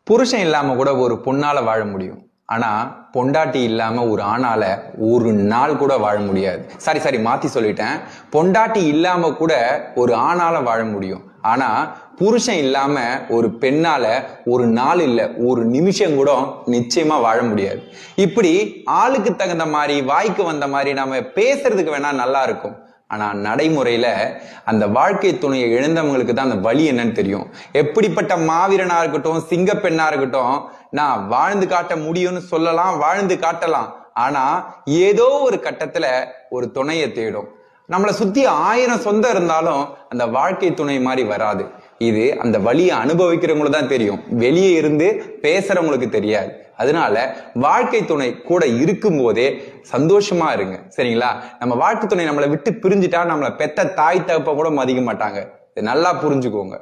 புருஷன் இல்லாம கூட ஒரு பொண்ணால வாழ முடியும். ஆனா பொண்டாட்டி இல்லாம ஒரு ஆணால ஒரு நாள் கூட வாழ முடியாது. சாரி மாத்தி சொல்லிட்டேன். பொண்டாட்டி இல்லாம கூட ஒரு ஆணால வாழ முடியும். ஆனா புருஷன் இல்லாம ஒரு பெண்ணால ஒரு நாள் இல்ல ஒரு நிமிஷம் கூட நிச்சயமா வாழ முடியாது. இப்படி ஆளுக்கு தகுந்த மாதிரி வாய்க்கு வந்த மாதிரி நாம பேசுறதுக்கு வேணா நல்லா இருக்கும். ஆனா நடைமுறையில அந்த வாழ்க்கை துணையை இழந்தவங்களுக்கு தான் அந்த வழி என்னன்னு தெரியும். எப்படிப்பட்ட மாவீரனா இருக்கட்டும், சிங்க பெண்ணா இருக்கட்டும், நான் வாழ்ந்து காட்ட முடியும்னு சொல்லலாம், வாழ்ந்து காட்டலாம். ஆனா ஏதோ ஒரு கட்டத்துல ஒரு துணையை தேடும். நம்மளை சுத்தி 1000 சொந்தம் இருந்தாலும் அந்த வாழ்க்கை துணை மாதிரி வராது. இது அந்த வழியை அனுபவிக்கிறவங்களுக்கு தான் தெரியும், வெளியே இருந்து பேசுறவங்களுக்கு தெரியாது. அதனால வாழ்க்கை துணை கூட இருக்கும் போதே சந்தோஷமா இருங்க, சரிங்களா? நம்ம வாழ்க்கை துணை நம்மளை விட்டு பிரிஞ்சுட்டா நம்மளை பெத்த தாய் தகப்ப கூட மதிக்க மாட்டாங்க. இதை நல்லா புரிஞ்சுக்கோங்க.